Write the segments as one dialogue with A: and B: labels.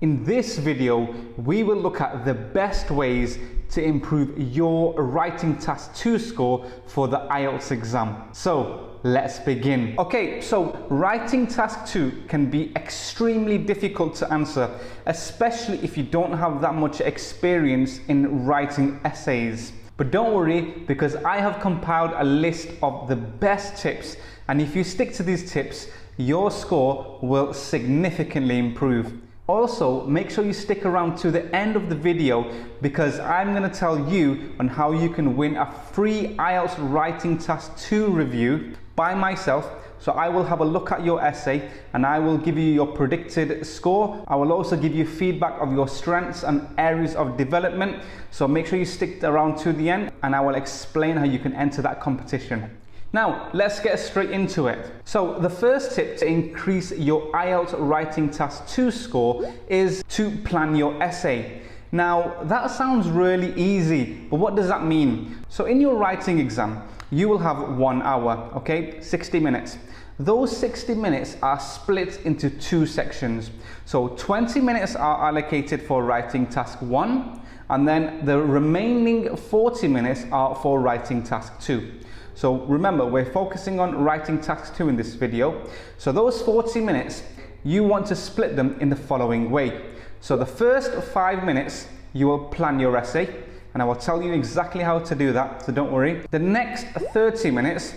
A: In this video, we will look at the best ways to improve your Writing Task 2 score for the IELTS exam. So let's begin. Okay, so Writing Task 2 can be extremely difficult to answer, especially if you don't have that much experience in writing essays. But don't worry, because I have compiled a list of the best tips, and if you stick to these tips, your score will significantly improve. Also, make sure you stick around to the end of the video because I'm going to tell you on how you can win a free IELTS Writing Task 2 review by myself. So I will have a look at your essay and I will give you your predicted score. I will also give you feedback of your strengths and areas of development. So make sure you stick around to the end and I will explain how you can enter that competition. Now, let's get straight into it. So the first tip to increase your IELTS Writing Task 2 score is to plan your essay. Now, that sounds really easy, but what does that mean? So in your writing exam, you will have 1 hour, okay, 60 minutes. Those 60 minutes are split into 2 sections. So 20 minutes are allocated for Writing Task 1, and then the remaining 40 minutes are for Writing Task 2. So remember, we're focusing on Writing Task 2 in this video. So those 40 minutes, you want to split them in the following way. So the first 5 minutes, you will plan your essay, and I will tell you exactly how to do that, so don't worry. The next 30 minutes,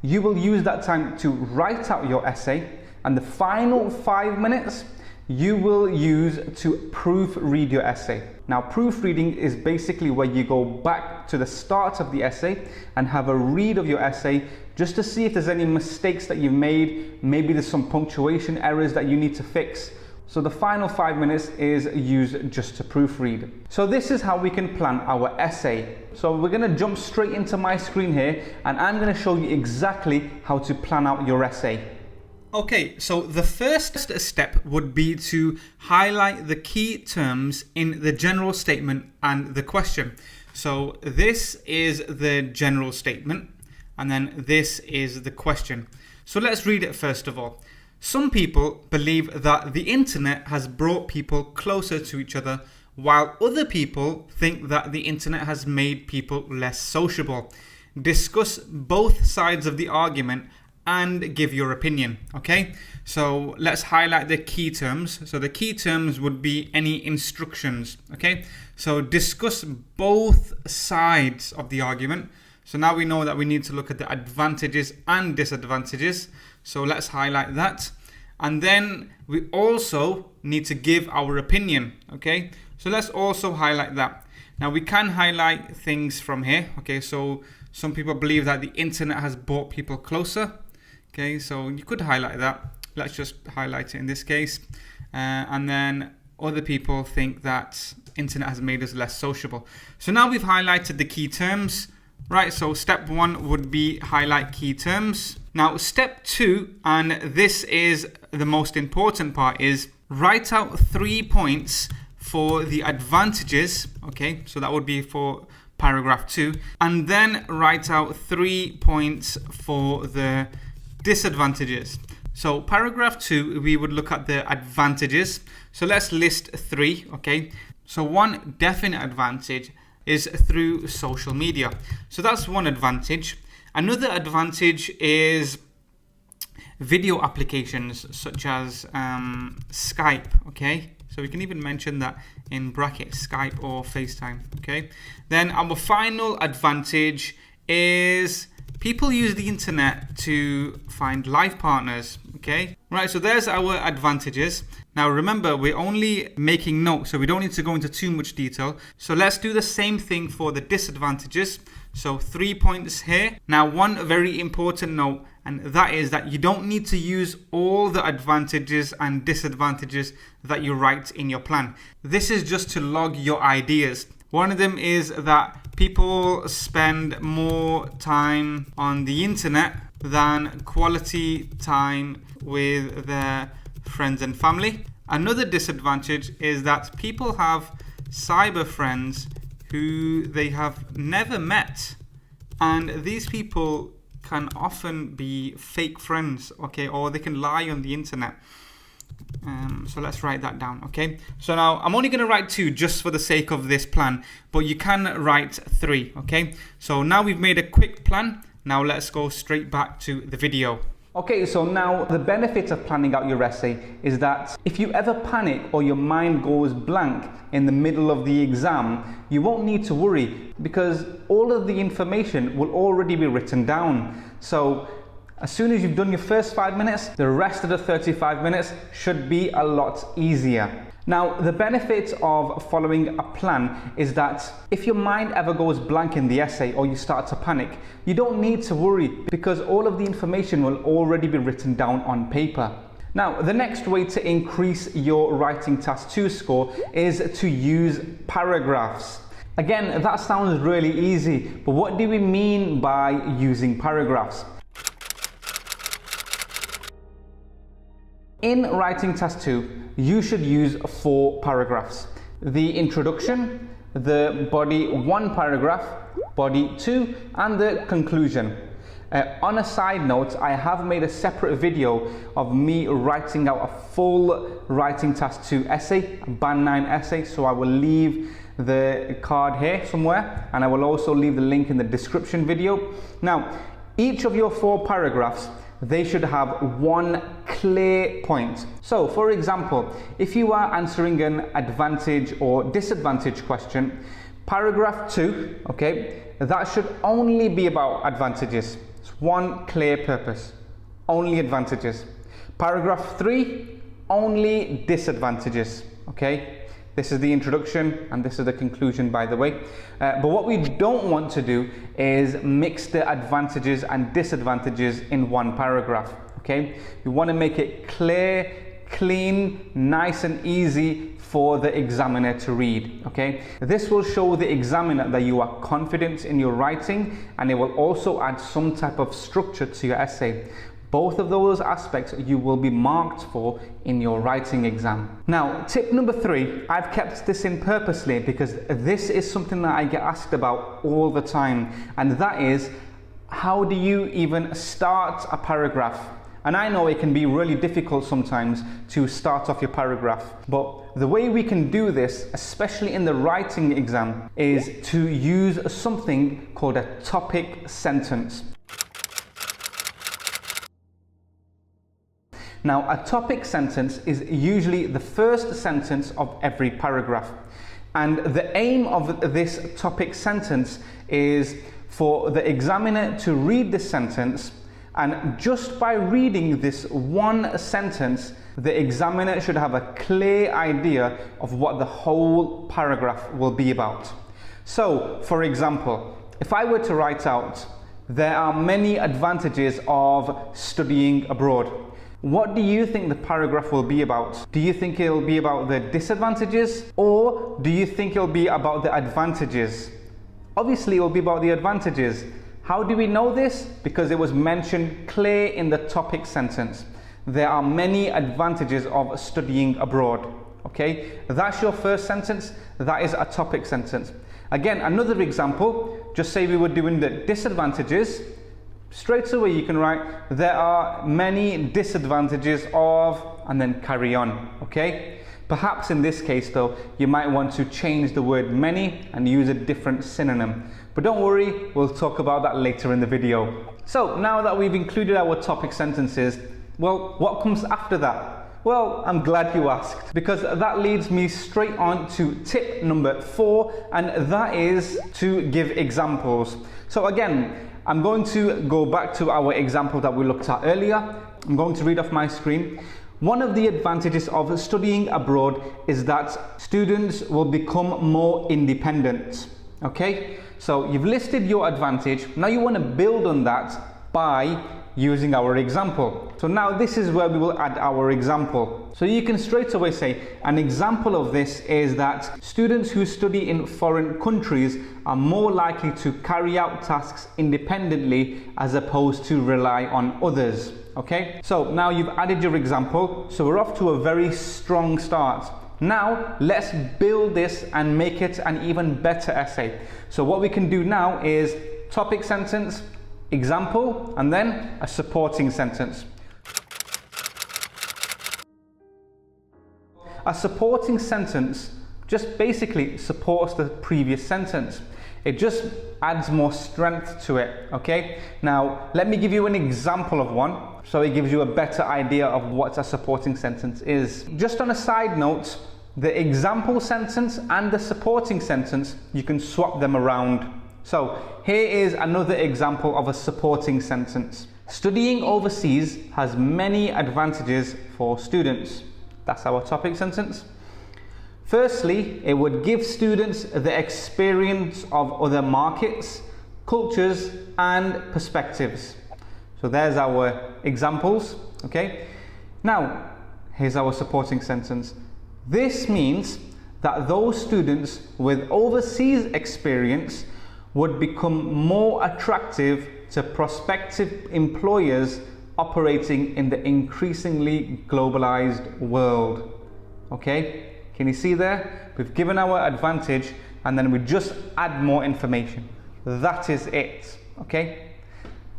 A: you will use that time to write out your essay, and the final 5 minutes, you will use to proofread your essay. Now, proofreading is basically where you go back to the start of the essay and have a read of your essay just to see if there's any mistakes that you've made. Maybe there's some punctuation errors that you need to fix. So the final 5 minutes is used just to proofread. So this is how we can plan our essay. So we're going to jump straight into my screen here and I'm going to show you exactly how to plan out your essay. Okay, so the first step would be to highlight the key terms in the general statement and the question. So this is the general statement and then this is the question. So let's read it first of all. Some people believe that the internet has brought people closer to each other, while other people think that the internet has made people less sociable. Discuss both sides of the argument and give your opinion. Okay, so let's highlight the key terms. So the key terms would be any instructions. Okay, so discuss both sides of the argument. So now we know that we need to look at the advantages and disadvantages. So let's highlight that. And then we also need to give our opinion. Okay, so let's also highlight that. Now we can highlight things from here. Okay, so some people believe that the internet has brought people closer. Okay, so you could highlight that. Let's just highlight it in this case. And then other people think that internet has made us less sociable. So now we've highlighted the key terms. Right, so step 1 would be highlight key terms. Now step 2, and this is the most important part, is write out 3 points for the advantages. Okay, so that would be for paragraph 2. And then write out 3 points for the disadvantages. So paragraph 2, we would look at the advantages. So let's list 3. Okay, so one definite advantage is through social media. So that's one advantage. Another advantage is video applications such as Skype. Okay, so we can even mention that in brackets, Skype or FaceTime. Okay, then our final advantage is people use the internet to find life partners. Okay, right, so there's our advantages. Now remember, we're only making notes, so we don't need to go into too much detail. So let's do the same thing for the disadvantages. So 3 points here. Now one very important note, and that is that you don't need to use all the advantages and disadvantages that you write in your plan. This is just to log your ideas. One of them is that people spend more time on the internet than quality time with their friends and family. Another disadvantage is that people have cyber friends who they have never met, and these people can often be fake friends, okay, or they can lie on the internet. So let's write that down, okay? So now I'm only going to write 2 just for the sake of this plan, but you can write 3, okay? So now we've made a quick plan. Now let's go straight back to the video. Okay, so now the benefit of planning out your essay is that if you ever panic or your mind goes blank in the middle of the exam, you won't need to worry because all of the information will already be written down. So as soon as you've done your first 5 minutes, the rest of the 35 minutes should be a lot easier. Now, the benefit of following a plan is that if your mind ever goes blank in the essay or you start to panic, you don't need to worry because all of the information will already be written down on paper. Now, the next way to increase your writing task 2 score is to use paragraphs. Again, that sounds really easy, but what do we mean by using paragraphs? In writing task 2, you should use 4 paragraphs. The introduction, the body 1 paragraph, body 2, and the conclusion. On a side note, I have made a separate video of me writing out a full writing task 2 essay, a band 9 essay, so I will leave the card here somewhere, and I will also leave the link in the description video. Now, each of your 4 paragraphs, they should have 1 clear point. So for example, if you are answering an advantage or disadvantage question, paragraph 2, okay, that should only be about advantages. It's 1 clear purpose, only advantages. Paragraph 3, only disadvantages, okay? This is the introduction and this is the conclusion, by the way. But what we don't want to do is mix the advantages and disadvantages in 1 paragraph, okay? We want to make it clear, clean, nice and easy for the examiner to read, okay? This will show the examiner that you are confident in your writing, and it will also add some type of structure to your essay. Both of those aspects you will be marked for in your writing exam. Now, tip number 3, I've kept this in purposely because this is something that I get asked about all the time, and that is, how do you even start a paragraph? And I know it can be really difficult sometimes to start off your paragraph, but the way we can do this, especially in the writing exam, is to use something called a topic sentence. Now, a topic sentence is usually the first sentence of every paragraph. And the aim of this topic sentence is for the examiner to read this sentence, and just by reading this 1 sentence, the examiner should have a clear idea of what the whole paragraph will be about. So, for example, if I were to write out, there are many advantages of studying abroad, what do you think the paragraph will be about? Do you think it'll be about the disadvantages, or do you think it'll be about the advantages? Obviously it will be about the advantages. How do we know this? Because it was mentioned clear in the topic sentence. There are many advantages of studying abroad. Okay, that's your first sentence. That is a topic sentence. Again, another example, just say we were doing the disadvantages. Straight away you can write, there are many disadvantages of, and then carry on, okay? Perhaps in this case though, you might want to change the word many and use a different synonym. But don't worry, we'll talk about that later in the video. So now that we've included our topic sentences, well, what comes after that? Well, I'm glad you asked, because that leads me straight on to tip number 4, and that is to give examples. So again, I'm going to go back to our example that we looked at earlier. I'm going to read off my screen. One of the advantages of studying abroad is that students will become more independent. Okay, so you've listed your advantage. Now you want to build on that by using our example. So now this is where we will add our example. So you can straight away say, an example of this is that students who study in foreign countries are more likely to carry out tasks independently as opposed to rely on others. Okay, so now you've added your example, so we're off to a very strong start. Now let's build this and make it an even better essay. So what we can do now is topic sentence, example, and then a supporting sentence. A supporting sentence just basically supports the previous sentence. It just adds more strength to it, okay? Now, let me give you an example of one so it gives you a better idea of what a supporting sentence is. Just on a side note, the example sentence and the supporting sentence, you can swap them around. So here is another example of a supporting sentence. Studying overseas has many advantages for students. That's our topic sentence. Firstly, it would give students the experience of other markets, cultures, and perspectives. So there's our examples, okay? Now, here's our supporting sentence. This means that those students with overseas experience would become more attractive to prospective employers operating in the increasingly globalized world. Okay, can you see there? We've given our advantage and then we just add more information. That is it, okay?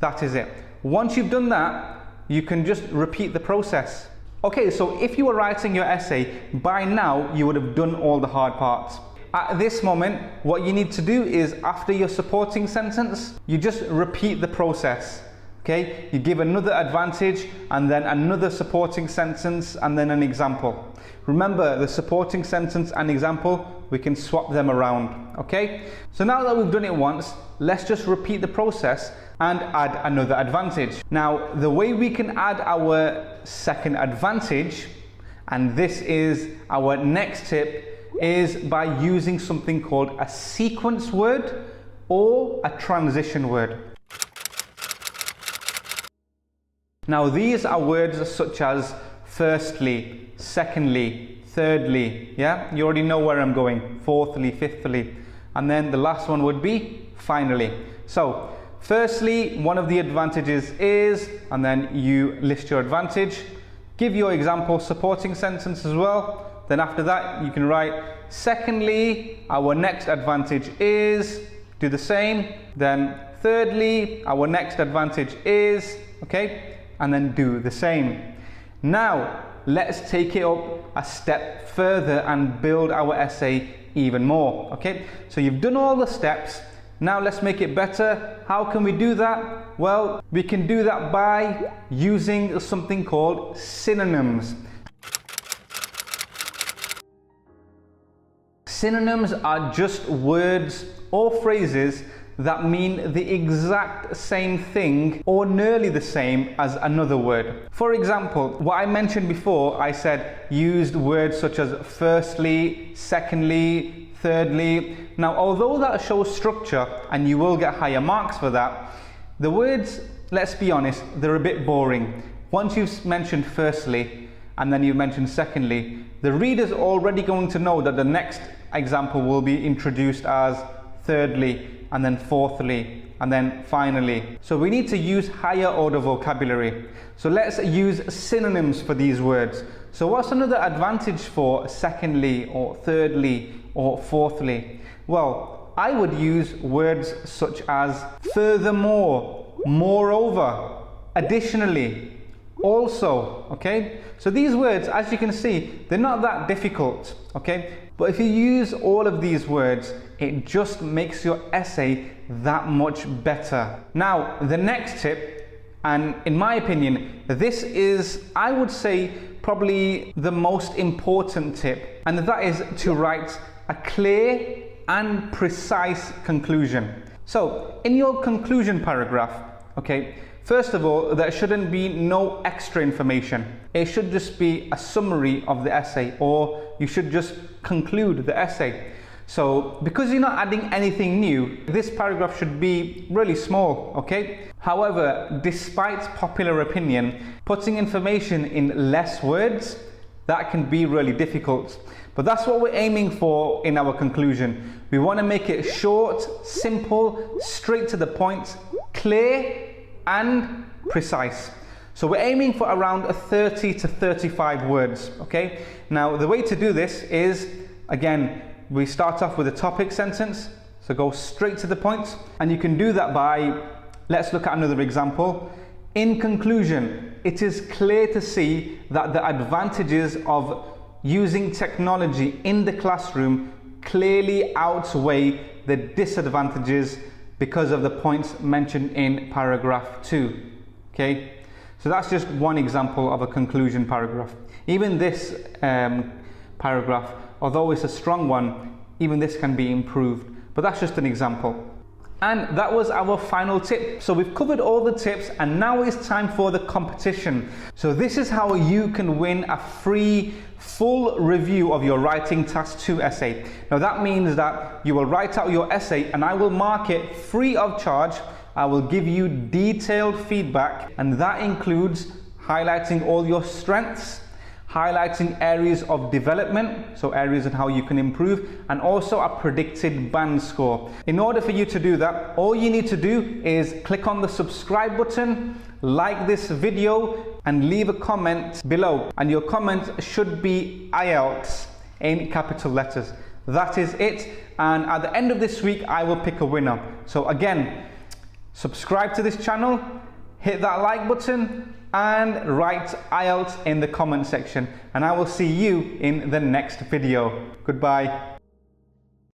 A: That is it. Once you've done that, you can just repeat the process. Okay, so if you were writing your essay, by now you would have done all the hard parts. At this moment, what you need to do is, after your supporting sentence, you just repeat the process. Okay, you give another advantage and then another supporting sentence and then an example. Remember, the supporting sentence and example, we can swap them around. Okay, so now that we've done it once, let's just repeat the process and add another advantage. Now, the way we can add our second advantage, and this is our next tip, is by using something called a sequence word or a transition word. Now, these are words such as firstly, secondly, thirdly, yeah? You already know where I'm going, fourthly, fifthly, and then the last one would be finally. So, firstly, one of the advantages is, and then you list your advantage, give your example supporting sentence as well. Then after that, you can write, secondly, our next advantage is, do the same. Then thirdly, our next advantage is, okay, and then do the same. Now, let's take it up a step further and build our essay even more, okay? So you've done all the steps. Now let's make it better. How can we do that? Well, we can do that by using something called synonyms. Synonyms are just words or phrases that mean the exact same thing or nearly the same as another word. For example, what I mentioned before, I said used words such as firstly, secondly, thirdly. Now, although that shows structure and you will get higher marks for that, the words, let's be honest, they're a bit boring. Once you've mentioned firstly and then you've mentioned secondly, the reader's already going to know that the next example will be introduced as thirdly and then fourthly and then finally. So we need to use higher order vocabulary. So let's use synonyms for these words. So what's another advantage for secondly or thirdly or fourthly? Well, I would use words such as furthermore, moreover, additionally, also, okay? So these words, as you can see, they're not that difficult, okay? But if you use all of these words, it just makes your essay that much better. Now, the next tip, and in my opinion, this is, I would say, probably the most important tip, and that is to write a clear and precise conclusion. So, in your conclusion paragraph, okay, first of all, there shouldn't be no extra information. It should just be a summary of the essay, or you should just conclude the essay. So, because you're not adding anything new, this paragraph should be really small, okay? However, despite popular opinion, putting information in less words, that can be really difficult. But that's what we're aiming for in our conclusion. We want to make it short, simple, straight to the point, clear, and precise. So we're aiming for around 30 to 35 words, okay? Now, the way to do this is, again, we start off with a topic sentence, so go straight to the point, and you can do that by, let's look at another example. In conclusion, it is clear to see that the advantages of using technology in the classroom clearly outweigh the disadvantages because of the points mentioned in paragraph 2. Okay, so that's just one example of a conclusion paragraph. Even this paragraph, although it's a strong one, even this can be improved, but that's just an example. And that was our final tip. So we've covered all the tips, and now it's time for the competition. So this is how you can win a free full review of your Writing Task 2 essay. Now that means that you will write out your essay and I will mark it free of charge. I will give you detailed feedback, and that includes highlighting all your strengths, highlighting areas of development, so areas on how you can improve, and also a predicted band score. In order for you to do that, all you need to do is click on the subscribe button, like this video, and leave a comment below. And your comment should be IELTS in capital letters. That is it. And at the end of this week, I will pick a winner. So again, subscribe to this channel, hit that like button, and write IELTS in the comment section, and I will see you in the next video. Goodbye.